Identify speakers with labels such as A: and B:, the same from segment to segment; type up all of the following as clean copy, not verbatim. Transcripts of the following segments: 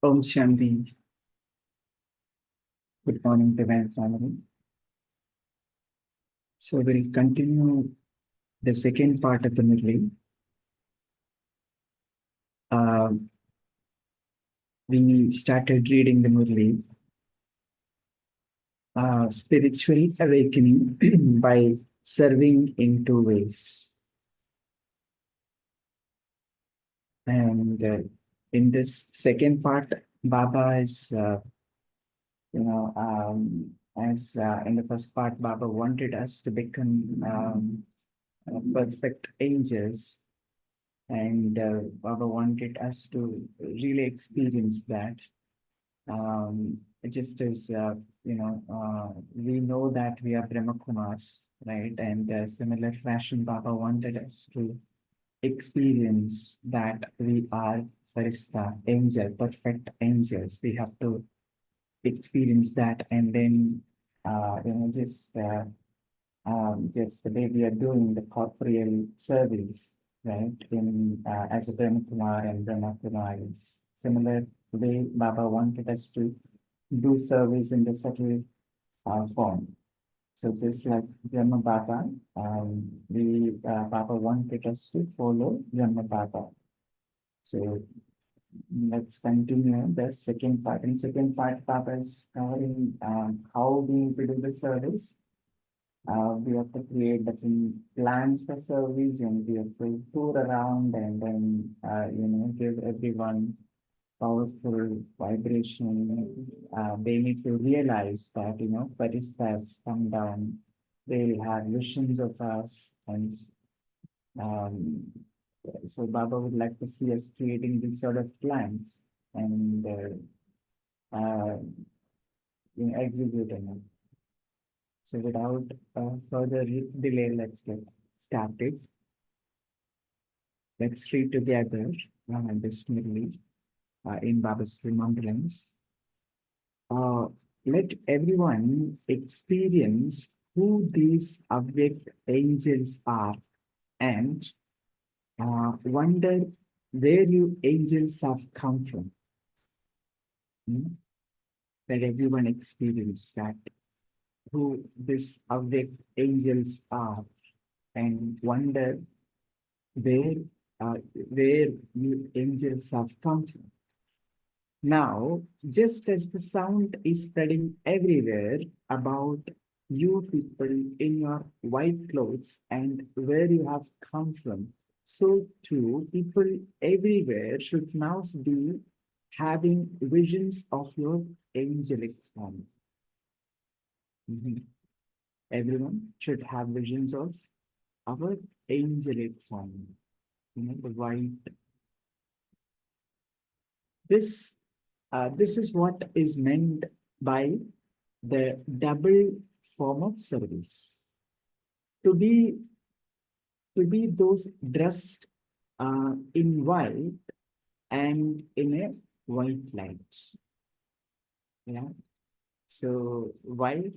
A: Om Shanti. Good morning, Divine Family. So we'll continue the second part of the Murli. We started reading the Murli, spiritual awakening by serving in two ways. And in this second part, Baba is, as in the first part, Baba wanted us to become perfect angels. And Baba wanted us to really experience that. Just as, we know that we are Brahma Kumaris, right? And similar fashion, Baba wanted us to experience that we are Farishta, angel, perfect angels. We have to experience that, and then, just the way we are doing the corporeal service, right? In as a Brahma Kumar and Brahma Kumaris. Similar way, Baba wanted us to do service in the subtle form. So just like Brahma Baba, Baba wanted us to follow Brahma Baba. So let's continue the second part. In second part, Baba is covering how we need to do the service. We have to create different plans for service, and we have to tour around and then give everyone powerful vibration. They need to realize that Faristas come down, they have visions of us, and um, so Baba would like to see us creating these sort of plans and executing it. So without further delay, let's get started. Let's read together this Murli in Baba's remembrance. Uh, Let everyone experience who these awake angels are and wonder where you angels have come from. Hmm? Let everyone experience that who these awake angels are and wonder where where you angels have come from. Now, just as the sound is spreading everywhere about you people in your white clothes and where you have come from, so too people everywhere should now be having visions of your angelic form. Mhm. Everyone should have visions of our angelic form, the white. This is what is meant by the double form of service. To be to be those dressed in white and in a white light. Yeah. So white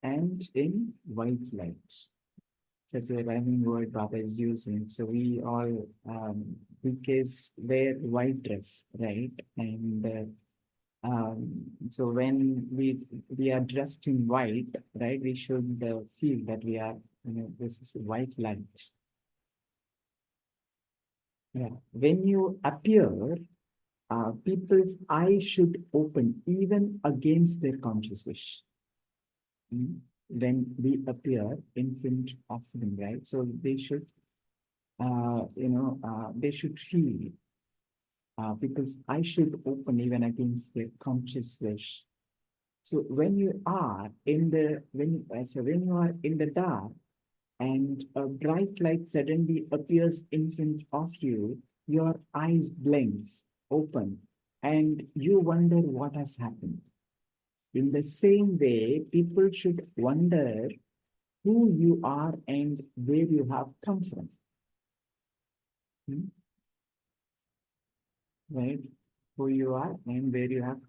A: and in white light. Such a rhyming word Baba is using. So we all because wear white dress, right? And so when we are dressed in white, right, we should feel that we are, this is white light. Yeah. When you appear, people's eyes should open even against their conscious wish. When we appear in front of them, right? So they should, they should feel people's eyes should open even against their conscious wish. So when you are in the when you are in the dark and a bright light suddenly appears in front of you, your eyes blinks open and you wonder what has happened. In the same way, people should wonder who you are and where you have come from. Hmm? Right? Who you are and where you have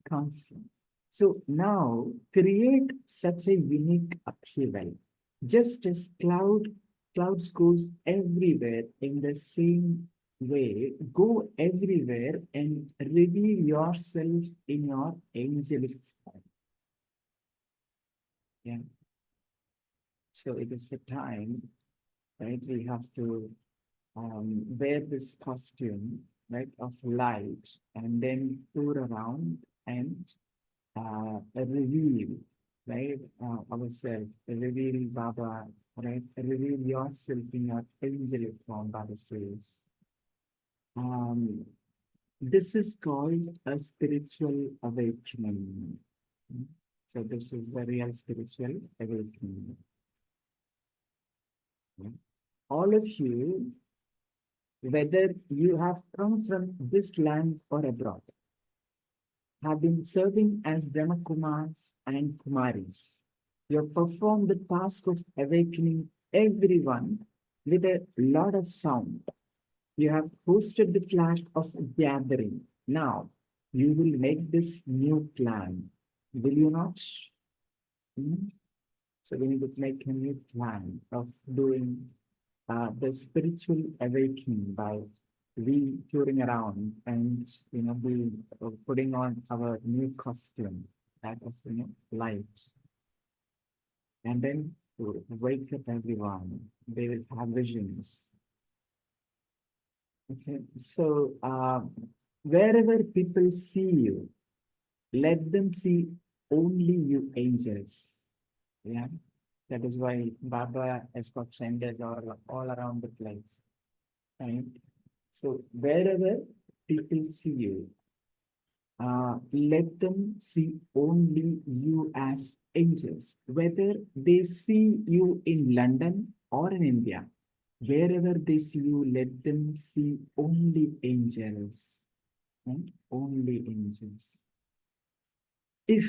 A: come from. So now create such a unique upheaval, just as clouds goes everywhere in the same way, go everywhere and reveal yourself in your angelic form. Yeah. So it is the time, right? We have to wear this costume, right, of light, and then tour around and reveal, right, ourselves, reveal Baba, right, reveal yourself in your angelic form, Baba says. Um, this is called a spiritual awakening. So this is the real spiritual awakening. All of you, whether you have come from this land or abroad, have been serving as Brahma Kumaris and Kumaris. You have performed the task of awakening everyone with a lot of sound. You have hosted the flag of gathering. Now, you will make this new plan. Will you not? Hmm? So we need to make a new plan of doing the spiritual awakening by we touring around and we putting on our new costume that of light, and then to wake up everyone. They will have visions. Okay, so wherever people see you, let them see only you angels. Yeah, that is why Baba has got centers all around the place. Right? So wherever people see you, let them see only you as angels. Whether they see you in London or in India, wherever they see you, let them see only angels. Right? Only angels. If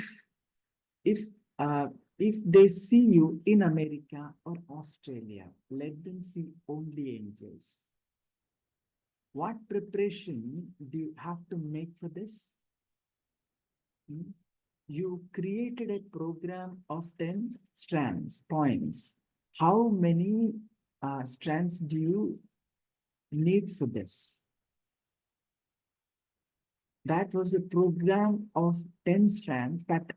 A: if uh, if they see you in America or Australia, let them see only angels. What preparation do you have to make for this? Hmm? You created a program of 10 strands, points. How many strands do you need for this? That was a program of 10 strands, but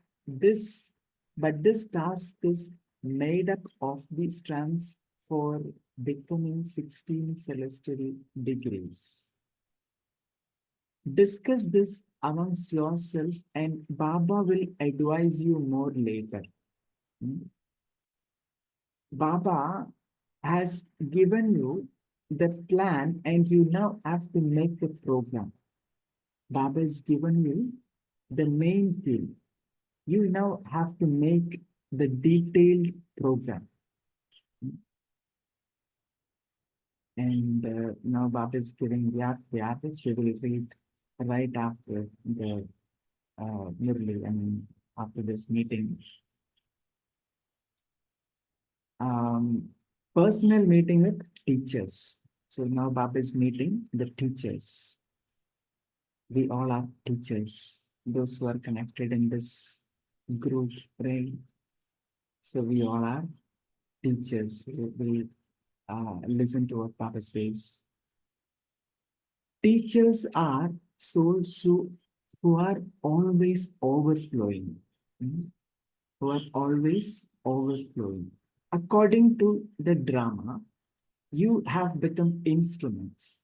A: this task is made up of the strands for becoming 16 celestial degrees. Discuss this amongst yourself, and Baba will advise you more later. Hmm? Baba has given you the plan, and you now have to make the program. Baba has given you the main thing. You now have to make the detailed program. And now Baba is giving the artist. We will read right after the Murli, and after this meeting. Um, Personal meeting with teachers. So now Baba is meeting the teachers. We all are teachers, those who are connected in this group, right? So we all are teachers. We listen to what Baba says. Teachers are souls who are always overflowing, who are always overflowing. According to the drama, you have become instruments.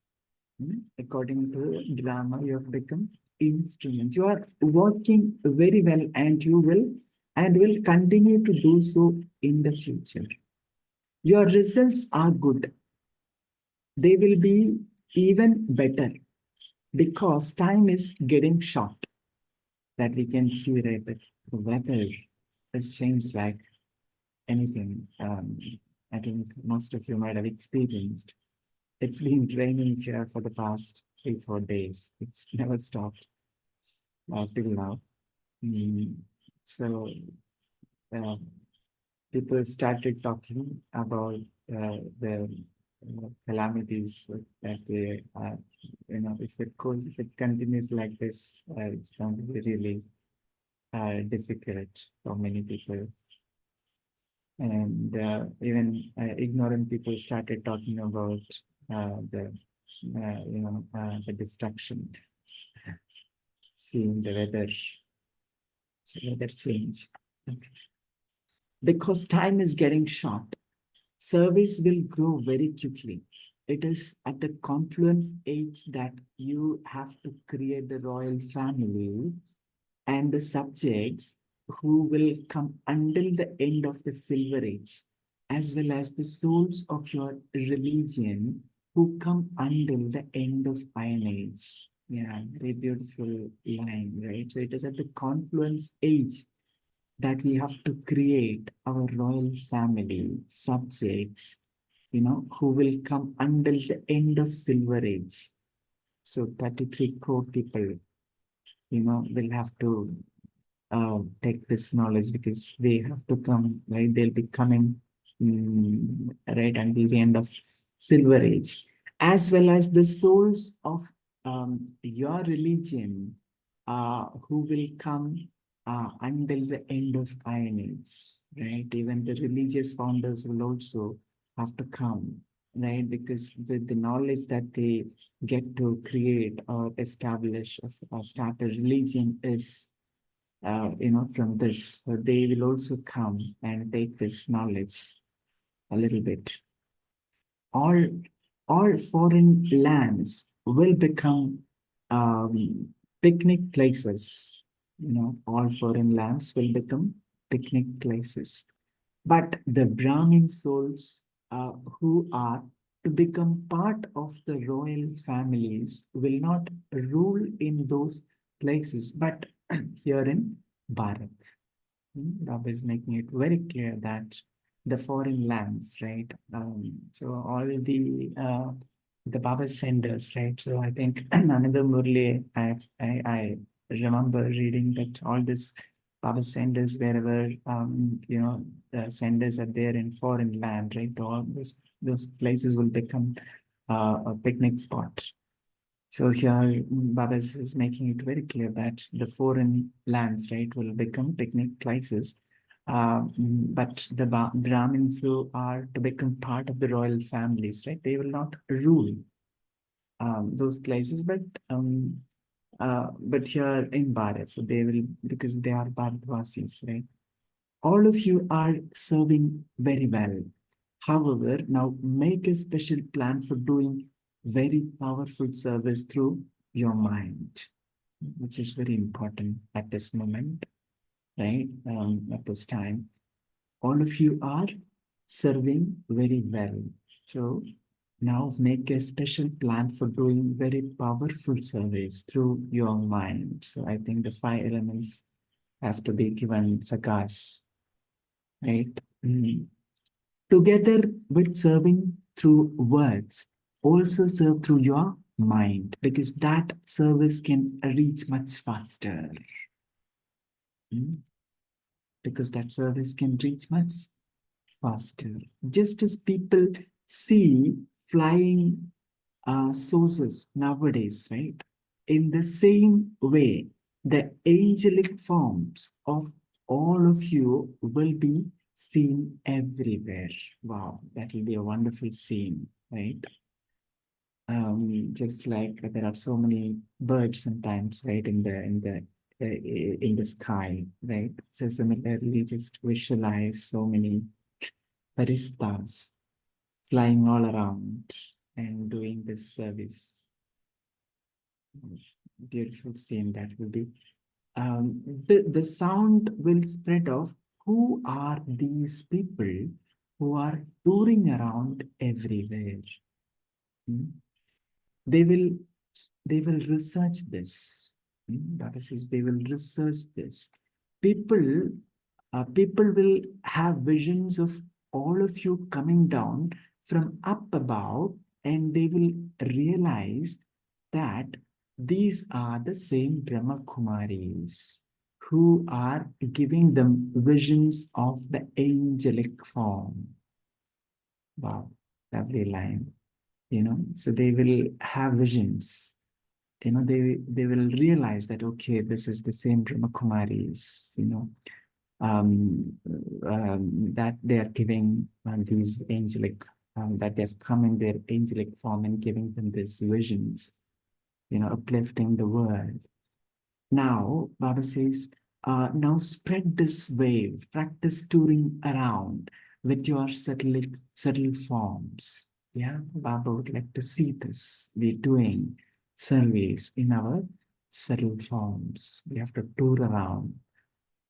A: According to the drama, you have become instruments. You are working very well, and will continue to do so in the future. Your results are good. They will be even better because time is getting short. That we can see that the weather has changed like anything. I think most of you might have experienced. It's been raining here for the past 3, 4 days. It's never stopped till now. So uh, people started talking about the calamities that they are. If it continues like this, it's going to be really difficult for many people. And even ignorant people started talking about the the destruction, seeing the weather change. Okay. Because time is getting short, service will grow very quickly. It is at the confluence age that you have to create the royal family and the subjects who will come until the end of the silver age, as well as the souls of your religion who come until the end of iron age. Yeah, very beautiful line, right? So it is at the confluence age that we have to create our royal family subjects, who will come until the end of silver age. So 33 crore people, will have to take this knowledge because they have to come, right? They'll be coming, right, until the end of silver age, as well as the souls of your religion who will come until the end of iron age, right? Even the religious founders will also have to come, right? Because the knowledge that they get to create or establish or start a religion is from this. So they will also come and take this knowledge a little bit. All, all foreign lands will become picnic places. All foreign lands will become picnic places. But the Brahmin souls who are to become part of the royal families will not rule in those places, but here in Bharat. Rob is making it very clear that the foreign lands, right? So all the Baba senders, right? So I think another Murli, I remember reading that all this Baba senders, wherever the senders are there in foreign land, right? All those places will become a picnic spot. So here, Baba is making it very clear that the foreign lands, right, will become picnic places. But the Brahmins who are to become part of the royal families, right, they will not rule those places, but here in Bharat, so they will, because they are Bharatvasis, right? All of you are serving very well. However, now make a special plan for doing very powerful service through your mind, which is very important at this moment, right? At this time, all of you are serving very well. So now make a special plan for doing very powerful service through your mind. So I think the 5 elements have to be given Sakash, right? Together with serving through words, also serve through your mind, because that service can reach much faster. Because that service can reach much faster. Just as people see flying sources nowadays, right? In the same way, the angelic forms of all of you will be seen everywhere. Wow, that will be a wonderful scene, right? Just like there are so many birds sometimes, right, in the sky, right? So similarly, just visualize so many baristas flying all around and doing this service. Beautiful scene that will be. The sound will spread of who are these people who are touring around everywhere. Hmm? They will they will research this. Baba says they will research this. People, people will have visions of all of you coming down from up above, and they will realize that these are the same Brahma Kumaris who are giving them visions of the angelic form. Wow, lovely line. So they will have visions. They will realize that, okay, this is the same Brahma Kumaris, um, that they are giving these angelic that they've come in their angelic form and giving them these visions, uplifting the world. Now, Baba says, now spread this wave, practice touring around with your subtle forms. Yeah, Baba would like to see this. We're doing surveys in our subtle forms. We have to tour around,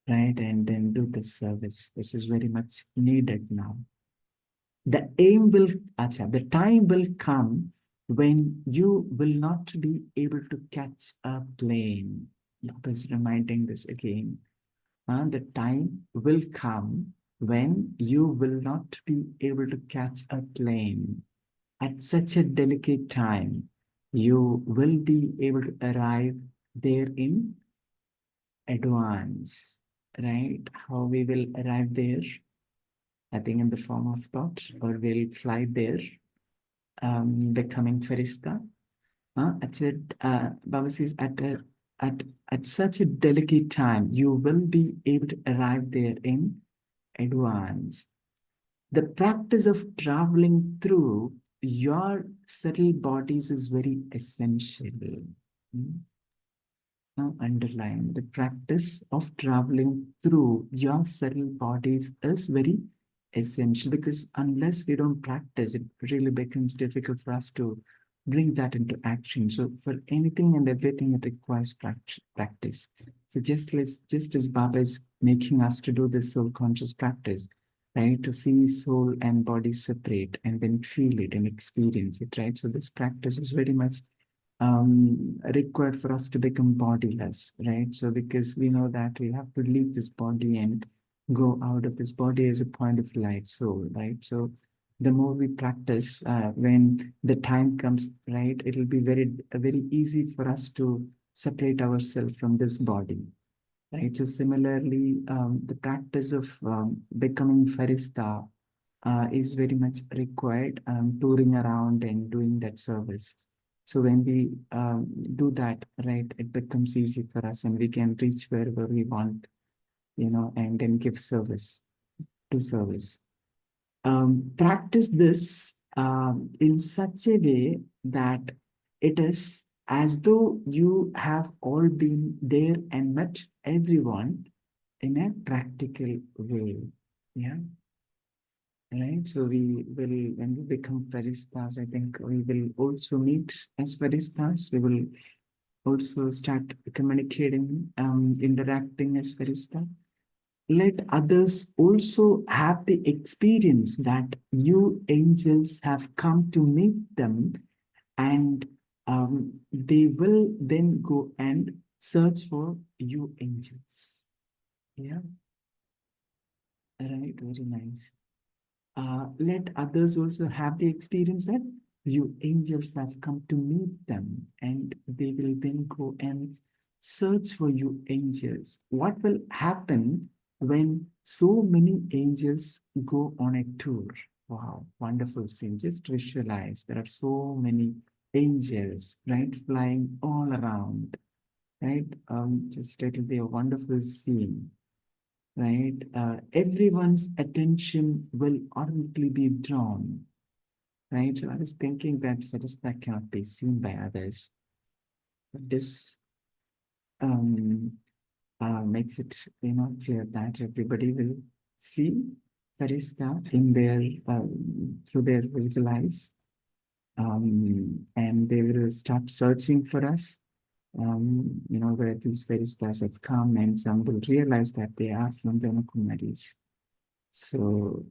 A: right? And then do the service. This is very much needed now. The aim will, the time will come when you will not be able to catch a plane. Baba is reminding this again. The time will come when you will not be able to catch a plane. At such a delicate time, you will be able to arrive there in advance, right? How we will arrive there? I think in the form of thought, or we'll fly there, becoming Farista. Baba says, at, at such a delicate time, you will be able to arrive there in advance. The practice of traveling through your subtle bodies is very essential. Hmm? Now, underline the practice of traveling through your subtle bodies is very essential, because unless we don't practice, it really becomes difficult for us to bring that into action. So, for anything and everything, it requires practice. So, just as Baba is making us to do this soul conscious practice, right, to see soul and body separate and then feel it and experience it, right? So, this practice is very much required for us to become bodiless, right? So because we know that we have to leave this body and go out of this body as a point of light soul, right? So the more we practice, when the time comes, right, it'll be very easy for us to separate ourselves from this body, right? So similarly, the practice of becoming Farista is very much required, touring around and doing that service. So when we do that, right, it becomes easy for us and we can reach wherever we want, and then give service to service. Practice this in such a way that it is as though you have all been there and met everyone in a practical way. Yeah. Right. So we will, when we become Faristas, I think we will also meet as Faristas. We will also start communicating, interacting as Farista. Let others also have the experience that you angels have come to meet them, and they will then go and search for you angels. Yeah. Right. Very nice. Let others also have the experience that you angels have come to meet them, and they will then go and search for you angels. What will happen when so many angels go on a tour? Wow, wonderful scene. Just visualize there are so many angels, right, flying all around, right? Just it'll be a wonderful scene, right? Everyone's attention will automatically be drawn, right? So I was thinking that Farista cannot be seen by others. But this um, makes it, clear that everybody will see Farista in their through their physical eyes, and they will start searching for us. Where these Faristas have come, and some will realize that they are from Brahma Kumaris. So,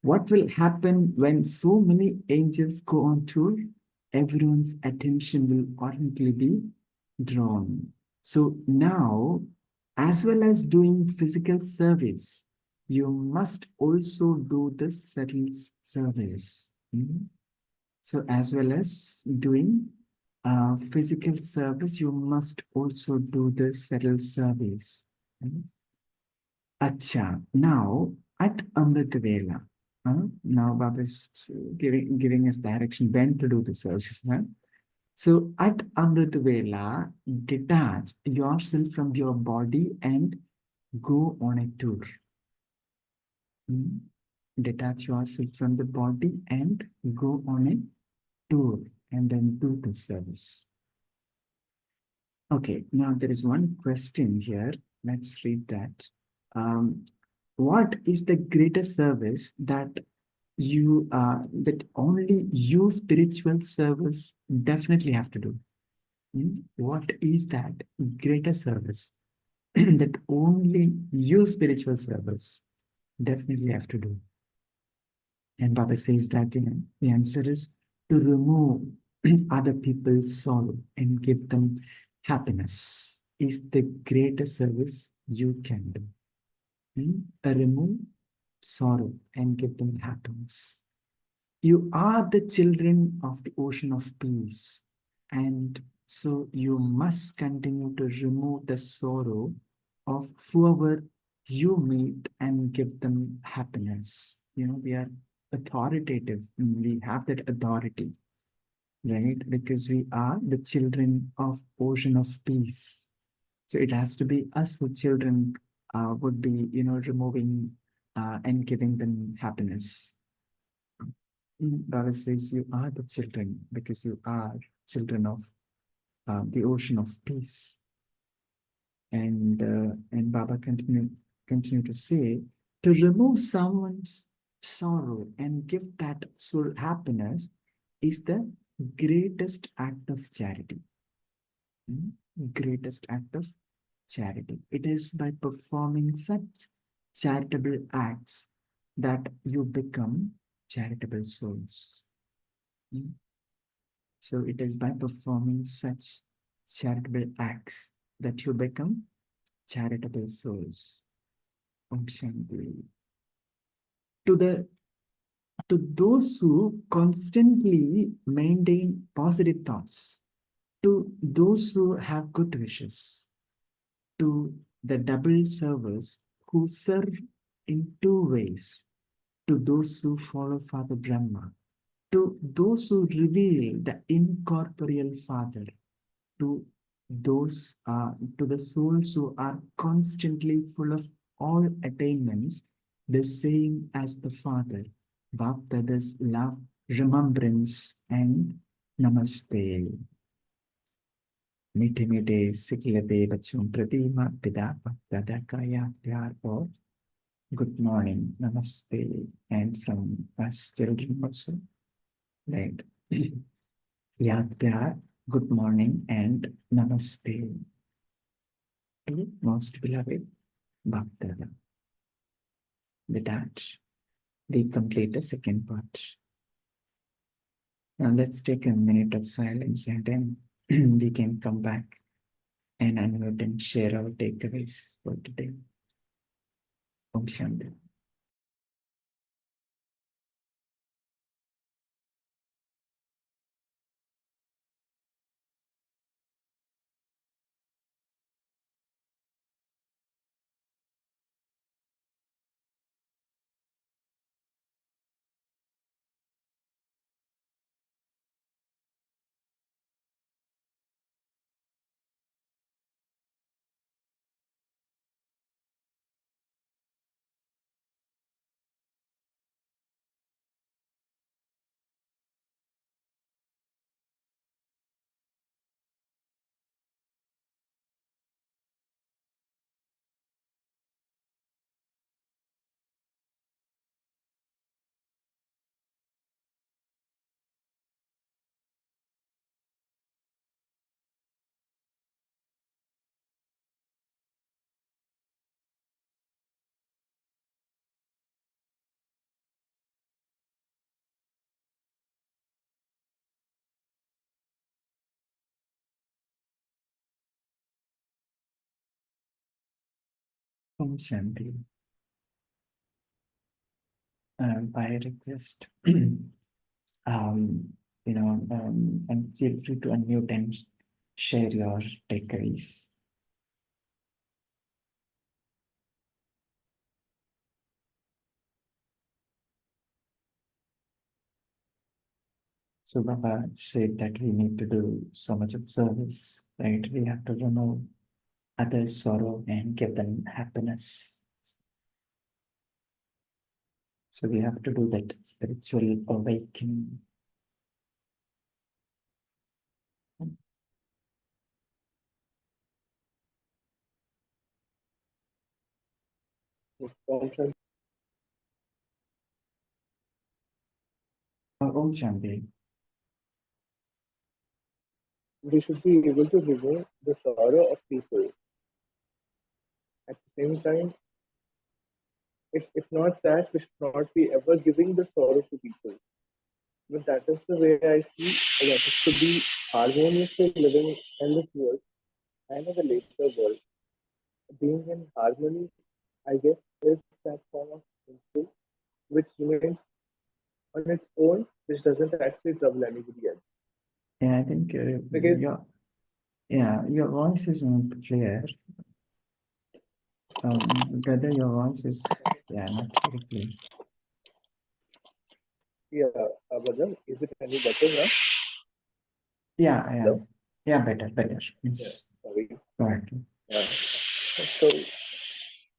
A: what will happen when so many angels go on tour? Everyone's attention will automatically be drawn. So now, as well as doing physical service, you must also do the subtle service. So as well as doing physical service, you must also do the subtle service. Acha, now at Amrit Vela, now Baba is giving us direction when to do the service. So at Amrit Vela, detach yourself from your body and go on a tour. Hmm? detach yourself from the body and go on a tour and then do the service. Okay, now there is one question here. Let's read that. Um, what is the greatest service that only you spiritual service definitely have to do? What is that greater service that only you spiritual service definitely have to do? And Baba says that the answer is to remove other people's sorrow and give them happiness is the greatest service you can do. Remove sorrow and give them happiness. You are the children of the ocean of peace. And so you must continue to remove the sorrow of whoever you meet and give them happiness. We are authoritative. We have that authority, right? Because we are the children of ocean of peace. So it has to be us who children would be, removing and giving them happiness. Baba says you are the children because you are children of the ocean of peace. And Baba continue to say to remove someone's sorrow and give that soul happiness is the greatest act of charity. Greatest act of charity. It is by performing such charitable acts that you become charitable souls. So it is by performing such charitable acts that you become charitable souls. Om Shanti. To the to those who constantly maintain positive thoughts, to those who have good wishes, to the double servers who serve in two ways, to those who follow Father Brahma, to those who reveal the incorporeal Father, to those to the souls who are constantly full of all attainments, the same as the Father. Bhaktadas love, remembrance, and namaste. मीठे मीठे सिखलते बच्चों प्रति माँ पिता दादा का याद प्यार और good morning, namaste, and from us children also, right? Yad pyar, good morning, and namaste to most beloved Bhaktada. With that, we complete the second part. Now let's take a minute of silence and then we can come back and unmute and share our takeaways for today. Om Shanti. Om Shanti. By request, um, and feel free to unmute and share your takeaways. So Baba said that we need to do so much of service, right? We have to remove others' sorrow and give them happiness. So we have to do that spiritual awakening. Om Shanti.
B: We should be able to remove the sorrow of people. At the same time, if not that, we should not be ever giving the sorrow to people. But that is the way I see that is to be harmoniously living in this world and in the later world. Being in harmony, I guess, is that form of principle which remains on its own, which doesn't actually trouble anybody else.
A: Yeah, I think
B: Because
A: your voice is not clear. Brother, your voice is not very clear.
B: brother, is it any better now?
A: Yeah,
B: Hello?
A: better. Yes.
B: Sorry.
A: Right.
B: So he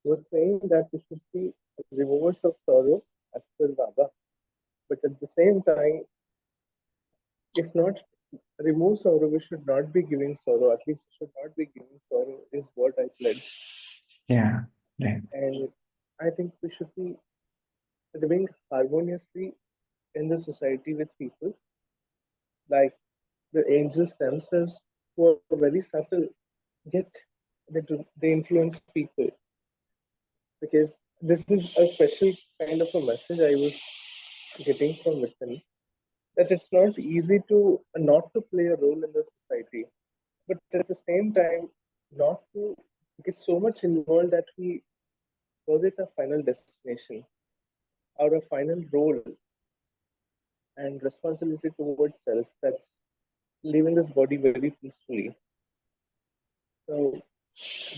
B: was saying that we should be removers of sorrow as per Baba. But at the same time, if not remove sorrow, we should not be giving sorrow. At least we should not be giving sorrow, is what I pledge.
A: Yeah, right.
B: And I think we should be living harmoniously in the society with people, like the angels themselves, who are very subtle, yet they influence people. Because this is a special kind of a message I was getting from within, that it's not easy to not to play a role in the society, but at the same time not to get so much involved that we forget a final destination or a final role and responsibility towards self, that's leaving this body very peacefully. So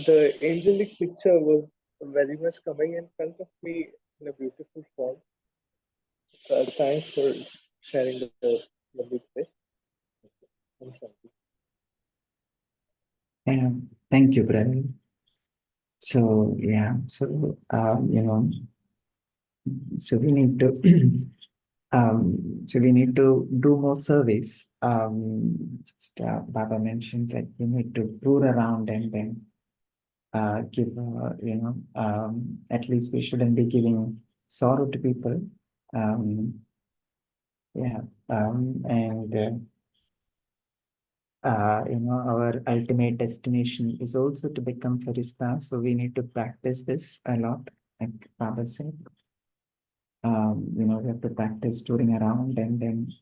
B: the angelic picture was very much coming in front of me in a beautiful form. Thanks for sharing the lovely place.
A: Thank you, brother. So so we need to so we need to do more service. Baba mentioned that we need to tour around and then give at least we shouldn't be giving sorrow to people. Yeah, and our ultimate destination is also to become Farista. So we need to practice this a lot, like Baba said. We have to practice touring around and then,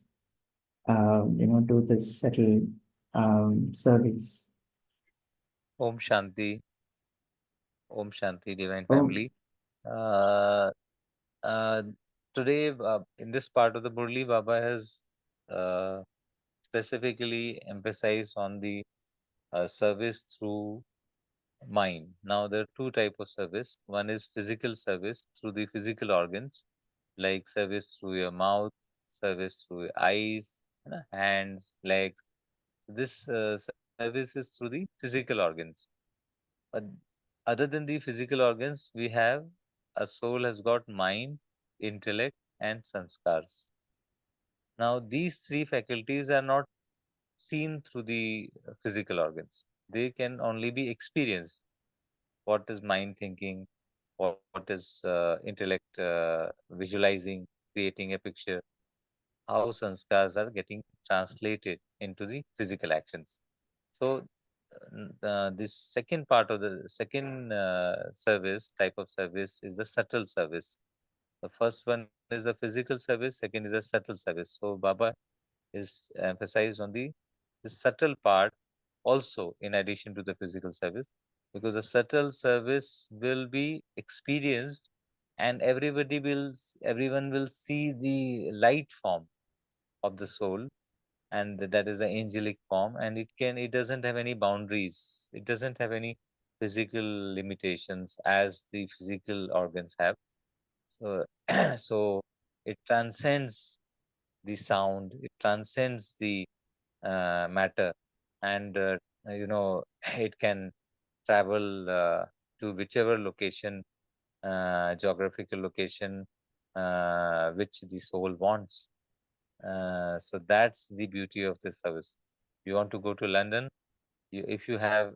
A: do this subtle service.
C: Om Shanti. Om Shanti, Divine
A: Oh,
C: Family. Uh, uh, Today, in this part of the Murli, Baba has uh, specifically emphasized on the service through mind. Now, there are two types of service. One is physical service through the physical organs, like service through your mouth, service through your eyes, hands, legs. This service is through the physical organs. But other than the physical organs, we have a soul has got mind, intellect, and sanskars. Now, these three faculties are not seen through the physical organs. They can only be experienced. What is mind thinking? What is intellect visualizing, creating a picture? How sanskars are getting translated into the physical actions. So, this second part of the second service type of service is the subtle service. The first one is the physical service, second is a subtle service. So Baba is emphasized on the subtle part also in addition to the physical service, because the subtle service will be experienced and everyone will see the light form of the soul, and that is the angelic form, and it doesn't have any boundaries, it doesn't have any physical limitations as the physical organs have. So so it transcends the sound, it transcends the matter, and it can travel to whichever location, geographical location, which the soul wants. So that's the beauty of this service. You want to go to London, if you have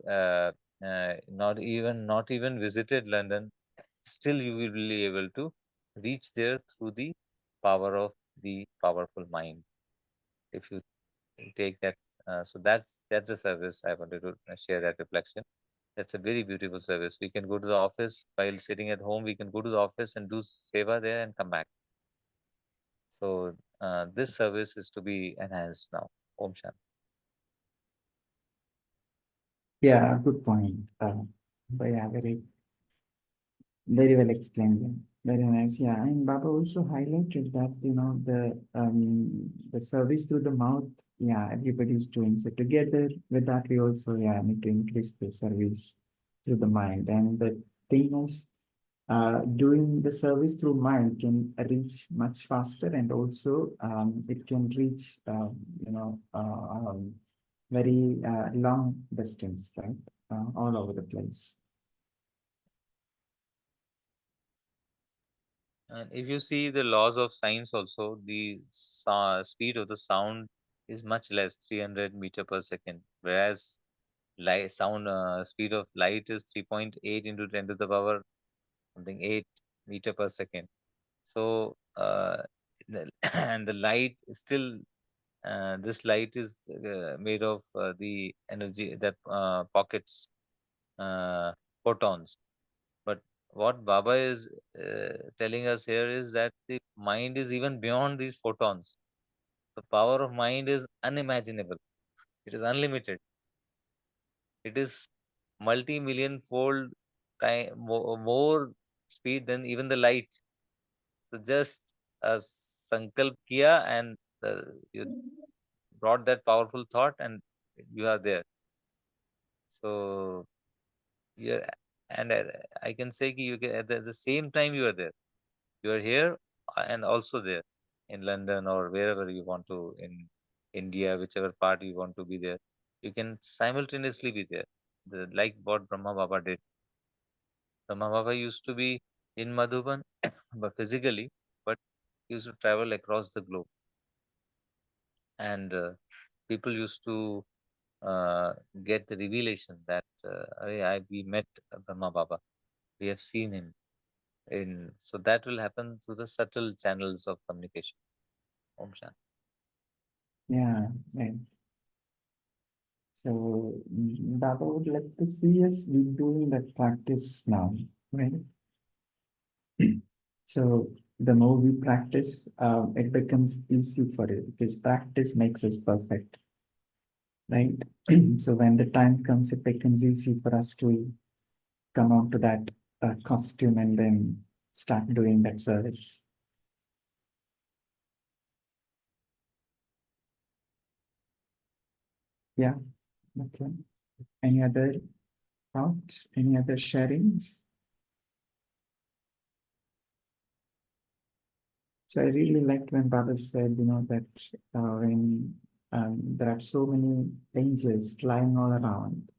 C: not even visited London, still you will be able to reach there through the power of the powerful mind. If you take that, so that's a service I wanted to share, that reflection. That's a very beautiful service. We can go to the office while sitting at home. We can go to the office and do seva there and come back. So this service is to be enhanced now. Om Shanti.
A: Yeah, good point. But yeah, very well explained. Yeah. Very nice. Yeah, and Baba also highlighted that the service through the mouth. Yeah, everybody's doing so together. With that, we also need to increase the service through the mind. And the thing is, doing the service through mind can reach much faster, and also it can reach very long distance, right? All over the place.
C: And if you see the laws of science also, the speed of the sound is much less, 300 meter per second, whereas speed of light is 3.8 into 10 to the power something 8 meter per second. So and the light is still this light is made of the energy that pockets photons. But what Baba is telling us here is that the mind is even beyond these photons. The power of mind is unimaginable. It is unlimited. It is multi-million fold more speed than even the light. So just a sankalp kiya, and you brought that powerful thought and you are there. So you're, and I can say you can, at the same time you are there. You are here and also there in London or wherever you want to, in India, whichever part you want to be there. You can simultaneously be there. Like what Brahma Baba did. Brahma Baba used to be in Madhuban, but physically, but he used to travel across the globe. And people used to get the revelation that we met Brahma Baba. We have seen him. So that will happen through the subtle channels of communication. Om Shanti.
A: Yeah, right. So Baba would like to see us be doing that practice now, right? So the more we practice, it becomes easy for you because practice makes us perfect, right? So when the time comes, it becomes easy for us to come out to that costume and then start doing that service. Yeah, okay. Any other thought? Any other sharings? So I really liked when Baba said, that when there are so many angels flying all around,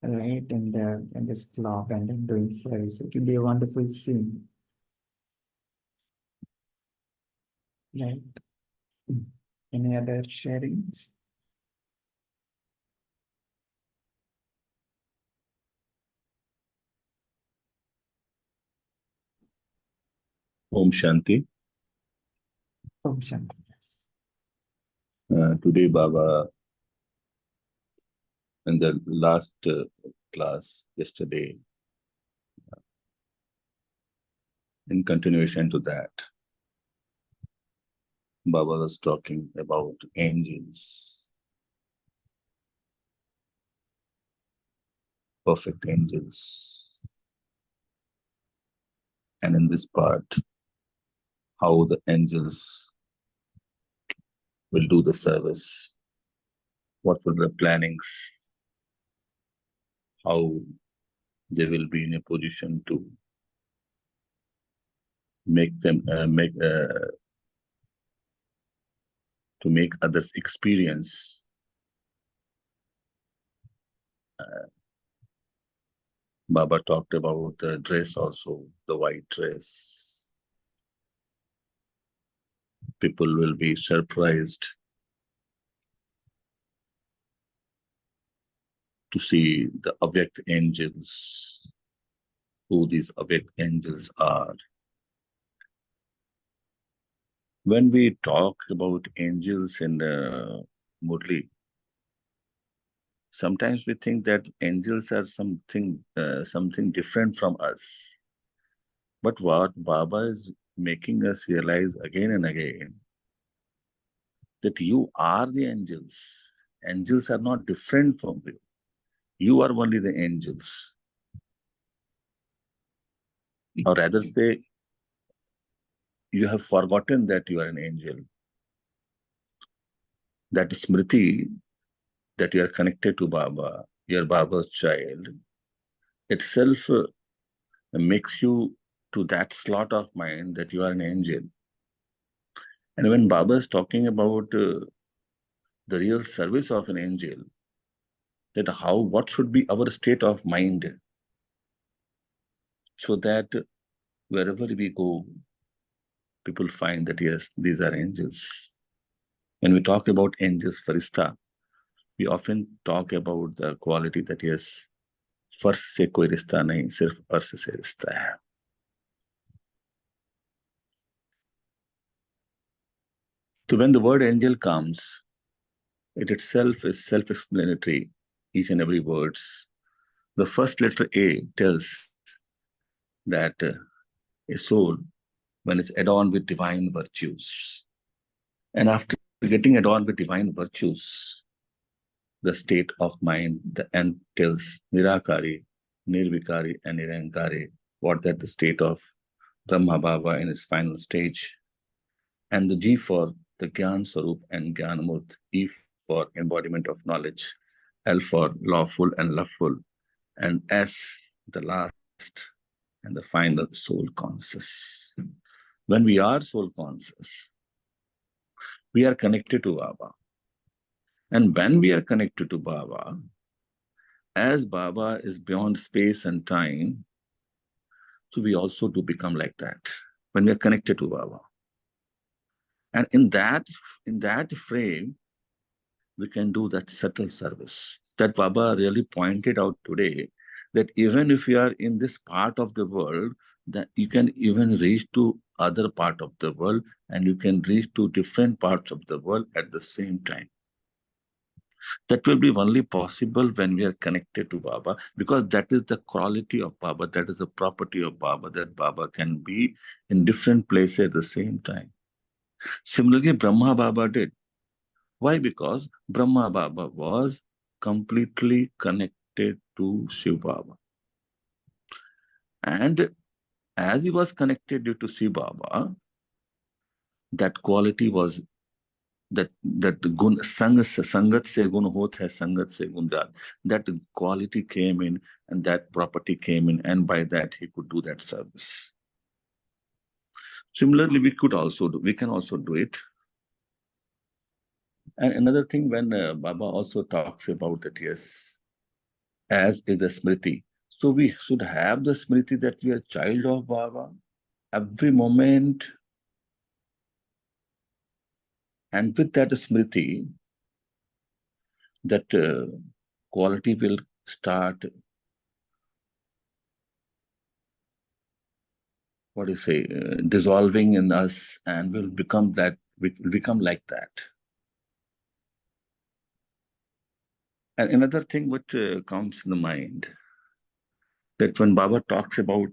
A: right, in this club and then doing service, it will be a wonderful scene, right? Any other sharings?
D: Om Shanti.
A: Om Shanti. Yes.
D: Today, Baba, in the last class yesterday, in continuation to that, Baba was talking about angels, perfect angels. And in this part, how the angels will do the service, what will the plannings, how they will be in a position to make them to make others experience Baba talked about the dress also, the white dress. people will be surprised to see the Avyakt angels, who these Avyakt angels are. When we talk about angels in Murli, sometimes we think that angels are something different from us. But what Baba is making us realize again and again, that you are the angels. Angels are not different from you. You are only the angels. Or rather say, you have forgotten that you are an angel. That smriti, that you are connected to Baba, you are Baba's child, itself makes you to that slot of mind that you are an angel. And when Baba is talking about the real service of an angel, that what should be our state of mind, so that wherever we go, people find that yes, these are angels. When we talk about angels, farishta, we often talk about the quality that yes, फर्श से कोई रिश्ता नहीं, सिर्फ अर्श से रिश्ता है. So when the word angel comes, it itself is self-explanatory, each and every words. The first letter A tells that a soul, when it's adorned with divine virtues, and after getting adorned with divine virtues, the state of mind, the end tells Nirakari, Nirvikari, and Nirankari, what that the state of Brahma Baba in its final stage. And the G for the Gyan Sarup and Gyanamurt, E for embodiment of knowledge, L for lawful and loveful, and S, the last and the final, soul conscious. When we are soul conscious, we are connected to Baba. And when we are connected to Baba, as Baba is beyond space and time, so we also do become like that when we are connected to Baba. And in that frame, we can do that subtle service that Baba really pointed out today, that even if you are in this part of the world, that you can even reach to other part of the world, and you can reach to different parts of the world at the same time. That will be only possible when we are connected to Baba, because that is the quality of Baba, that is the property of Baba, that Baba can be in different places at the same time. Similarly, Brahma Baba did. Why? Because Brahma Baba was completely connected to Shiv Baba. And as he was connected to Shiv Baba, that quality was that gun sangat se gun hot hai, sangat se gun jat. That quality came in, and that property came in, and by that he could do that service. Similarly, we can also do it. And another thing, when Baba also talks about that, yes, as is a smriti. So we should have the smriti that we are child of Baba every moment. And with that smriti, that quality will start, dissolving in us, and will become like that. And another thing which comes in the mind, that when Baba talks about,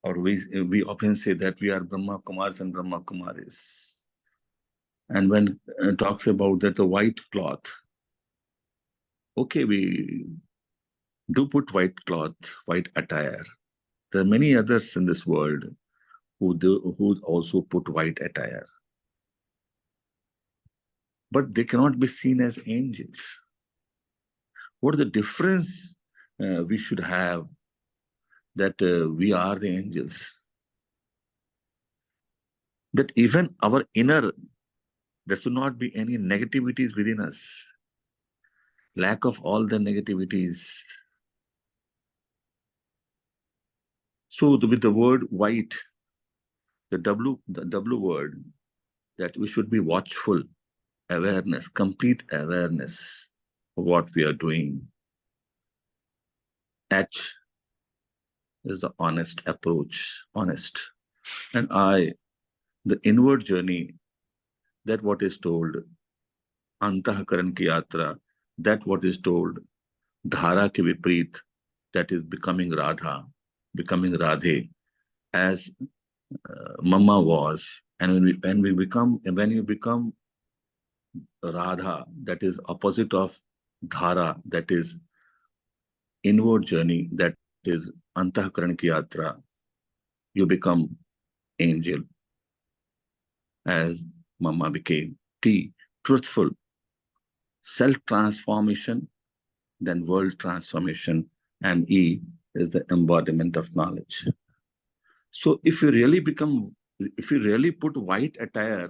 D: or we often say that we are Brahma Kumaris and Brahma Kumaris. And when talks about that the white cloth, okay, we do put white cloth, white attire. There are many others in this world who also put white attire. But they cannot be seen as angels. What is the difference we should have, that we are the angels? That even our inner, there should not be any negativities within us. Lack of all the negativities. So with the word white, the W word, that we should be watchful, awareness, complete awareness of what we are doing. H is the honest approach, honest. And I, the inward journey, that what is told, Antahakaran ki yatra, that what is told, Dhara ki vipreet, that is becoming Radha, becoming Radhe, as Mama was. And when you become Radha, that is opposite of Dhara, that is inward journey, that is Antahakaran ki yatra, you become angel, as Mama became. T, truthful, self-transformation, then world transformation, and E is the embodiment of knowledge. So if you really put white attire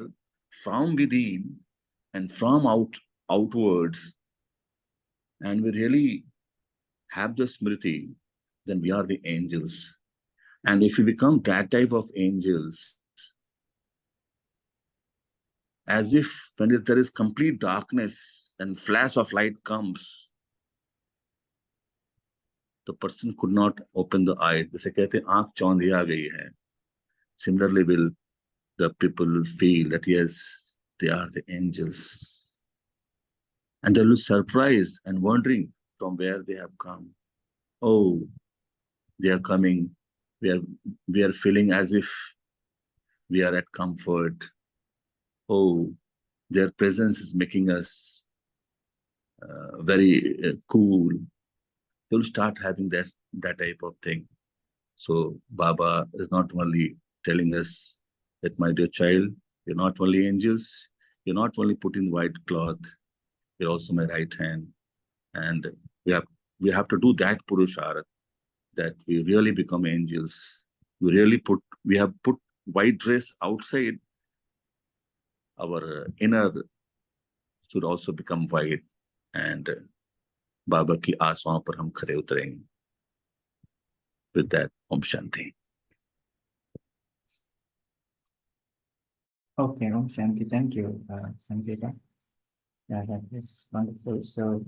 D: from within and from outwards, and we really have the smriti, then we are the angels. And if we become that type of angels, as if when there is complete darkness and flash of light comes, the person could not open the eyes. जैसे कहते हैं आँख चौंधी आ गई है. Similarly, will the people feel that yes, they are the angels, and they'll be surprised and wondering from where they have come. Oh, they are coming. We are feeling as if we are at comfort. Oh, their presence is making us very cool. They'll start having that type of thing. So Baba is not only telling us that, my dear child, you're not only angels, you're not only put in white cloth, you're also my right hand. And we have to do that Purusharth, that we really become angels. We have put white dress outside, our inner should also become white, and Baba ki आसमां पर हम खरे उतरेंगे. With that, Om Shanti.
A: Okay, Om Shanti. Thank you, Sanjita. Yeah, that is wonderful. So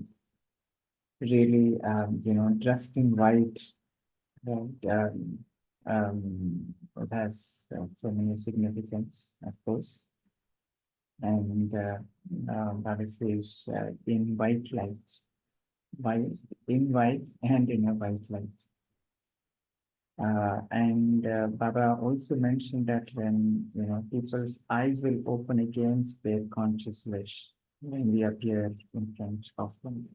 A: really, dressed in white, right, it has so many significance, of course. And Baba says in white light, in white and in a white light. And Baba also mentioned that when people's eyes will open against their conscious wish when we appear in front of them.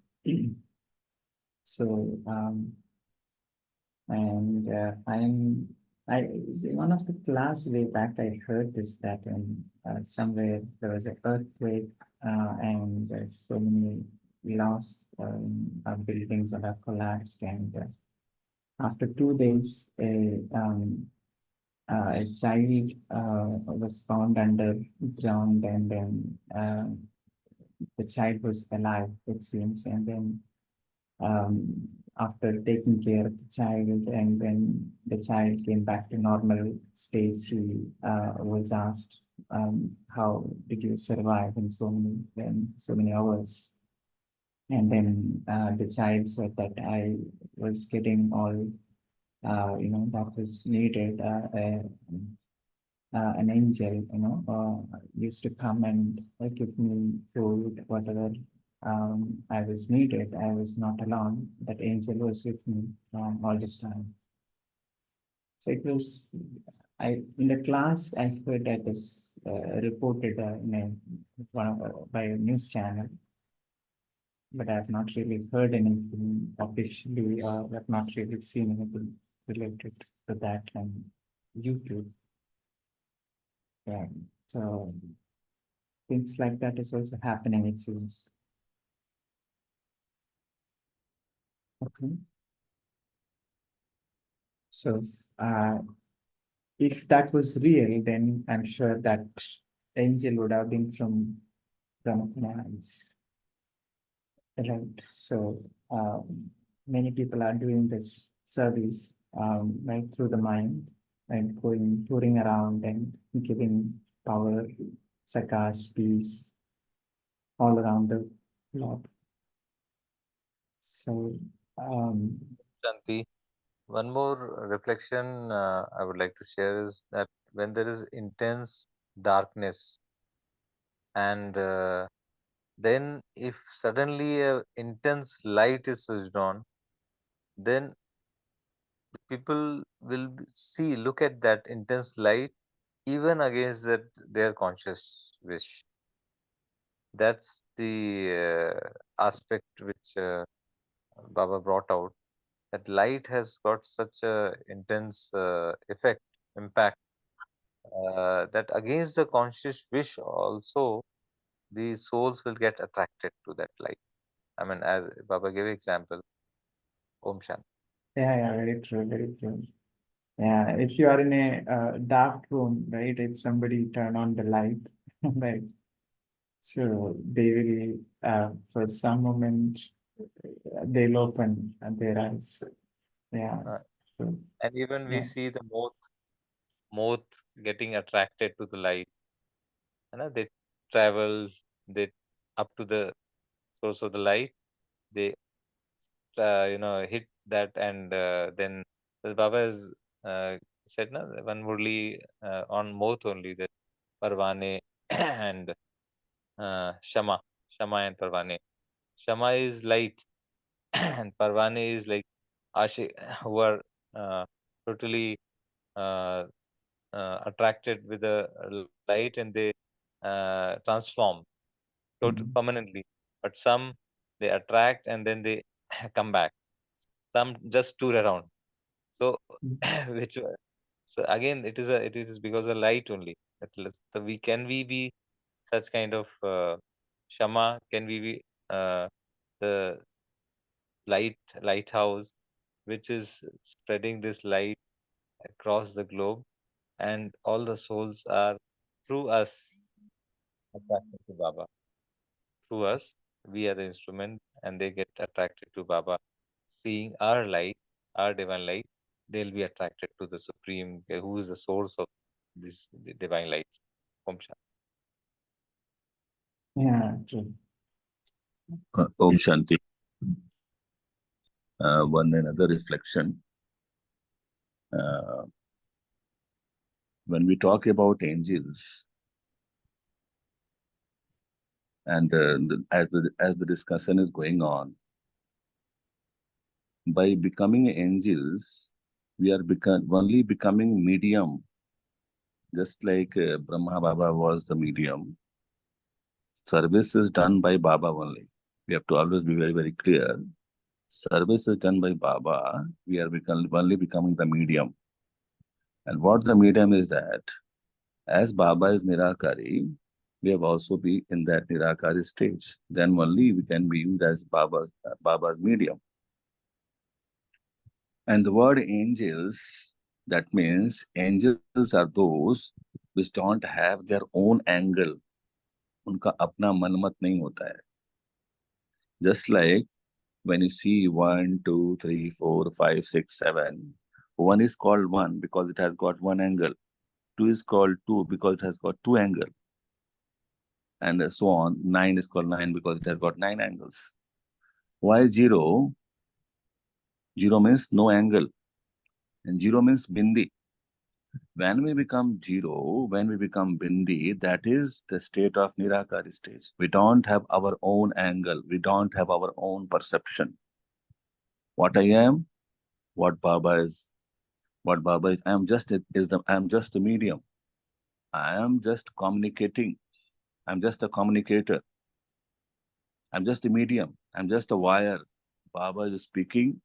A: So one of the class way back I heard this, that when somewhere there was an earthquake and so many lost buildings that have collapsed, and after 2 days a child was found underground, and then the child was alive, it seems, and then after taking care of the child, and when the child came back to normal state, she was asked, how did you survive in so many hours? And then the child said that I was getting all that was needed. An angel used to come and give me food, whatever I was needed. I was not alone. That angel was with me all this time. So it was, in the class I heard that was reported by a news channel, but I have not really heard anything officially, or have not really seen anything related to that on YouTube. Yeah. So things like that is also happening, it seems. Okay. So if that was real, then I'm sure that angel would have been from Brahma Kumaris. Right. So many people are doing this service right through the mind, and touring around and giving power Sakas, peace all around the globe. So,
C: Shanti, one more reflection I would like to share is that when there is intense darkness and then if suddenly a intense light is switched on, then people will look at that intense light even against that their conscious wish. That's the aspect which Baba brought out. That light has got such a intense effect, impact, that against the conscious wish also the souls will get attracted to that light. I mean, as Baba gave example, Om Shanti.
A: yeah, very true, very true. Yeah, if you are in a dark room, right? If somebody turn on the light, right? So they will, for some moment, they'll open their eyes. Yeah.
C: Uh,
A: So,
C: and even we
A: yeah.
C: see the moth getting attracted to the light. You know, they travel, they up to the source of the light, they hit that, and then the Baba has said, na, one Murli on moth only, that Parvane and Shama, and Parvane. Shama is light, and Parvane is like Ashik, who are uh, totally uh, attracted with the light, and they transform permanently. But some they attract and then they come back. Some just tour around. So, which so again, it is because of light only. So we be such kind of shama? Can we be the lighthouse which is spreading this light across the globe, and all the souls are through us attracted to Baba. Through us, we are the instrument, and they get attracted to Baba. Seeing our light, our divine light, they'll be attracted to the Supreme, who is the source of this divine light. Om Shanti.
A: Yeah, true.
D: Om Shanti. One another reflection. When we talk about angels, and as the discussion is going on, by becoming angels, we are only becoming medium, just like Brahma Baba was the medium. Service is done by Baba only. We have to always be very, very clear. Service is done by Baba. We are only becoming the medium. And what the medium is that, as Baba is Nirakari, we have also be in that Nirakari stage. Then only we can be used as Baba's medium. And the word angels, that means angels are those which don't have their own angle. उनका अपना मनमत नहीं होता है. Just like when you see 1, 2, 3, 4, 5, 6, 7, 1 is called 1 because it has got one angle. 2 is called 2 because it has got two angles. And so on. 9 is called 9 because it has got 9 angles. Why 0? 0 means no angle. And 0 means bindi. When we become 0, when we become bindi, that is the state of Nirakari stage. We don't have our own angle. We don't have our own perception. What I am, what Baba is, I am just a medium. I am just communicating. I'm just a communicator. I'm just a medium. I'm just a wire. Baba is speaking.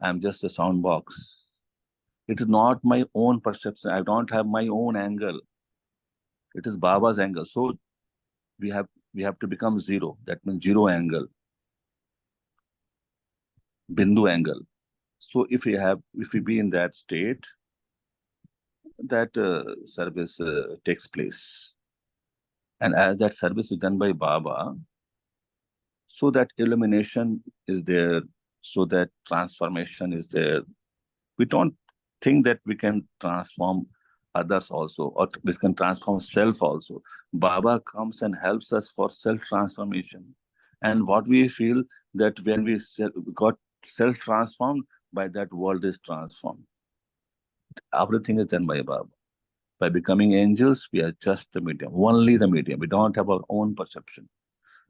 D: I'm just a sound box. It is not my own perception. I don't have my own angle. It is Baba's angle. So we have to become 0. That means 0 angle, bindu angle. So if we be in that state, that service takes place. And as that service is done by Baba, so that illumination is there, so that transformation is there. We don't think that we can transform others also, or this can transform self also. Baba comes and helps us for self-transformation. And what we feel that when we got self-transformed, by that world is transformed. Everything is done by Baba. By becoming angels, we are just the medium, only the medium. We don't have our own perception.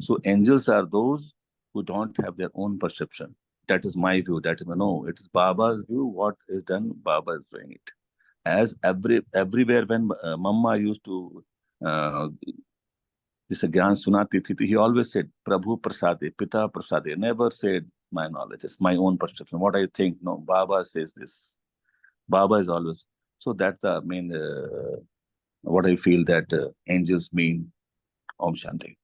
D: So angels are those who don't have their own perception. That is my view. That is no. It is Baba's view. What is done, Baba is doing it. As everywhere when Mama used to this Gyan Sunati Thiti, he always said, Prabhu Prasade, Pita Prasade. Never said my knowledge. It's my own perception. What I think. No, Baba says this. Baba is always. So that's the main, what I feel that angels mean. Om Shanti.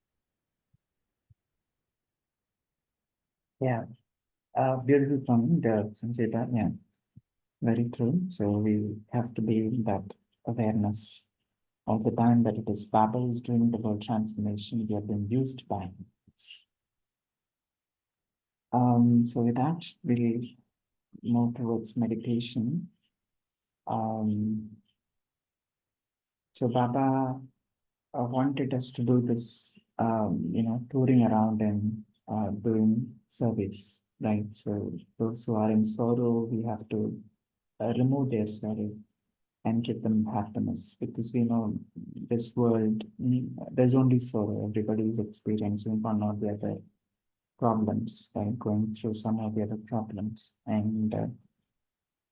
A: Yeah, beautiful comment, Sanjita. Yeah, very true. So we have to be in that awareness all the time that it is Baba who is doing the world transformation. We have been used by him. So with that, we'll move towards meditation. So Baba wanted us to do this, touring around and doing service, right? So those who are in sorrow, we have to remove their sorrow and give them happiness, because we know this world, there's only sorrow. Everybody is experiencing one or the other problems, right? Going through some of the other problems.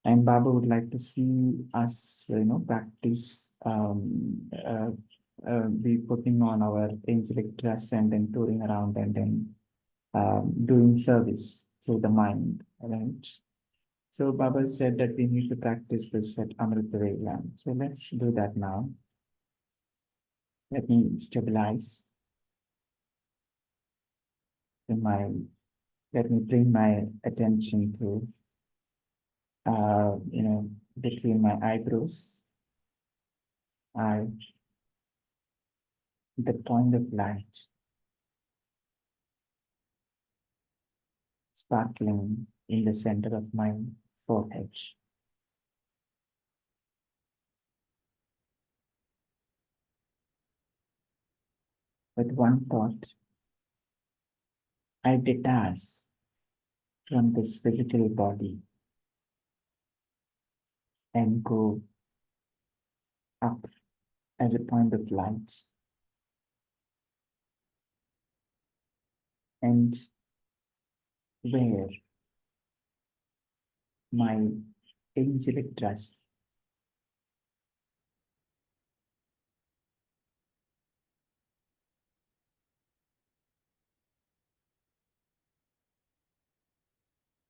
A: And Baba would like to see us, practice, be putting on our angelic dress and then touring around and then doing service through the mind, right? So Baba said that we need to practice this at Amrita Vela. So let's do that now. Let me stabilize in my, let me bring my attention to, between my eyebrows, the point of light sparkling in the center of my forehead. With one thought, I detach from this physical body and go up as a point of light. And wear my angelic dress.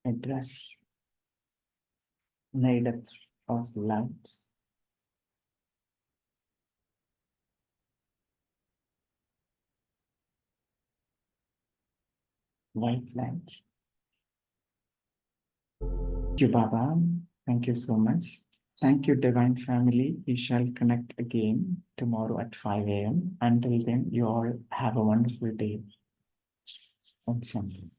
A: A dress made up of light, white light. Thank you, Baba. Thank you so much. Thank you, Divine Family. We shall connect again tomorrow at 5 a.m. Until then, you all have a wonderful day. Om Shanti.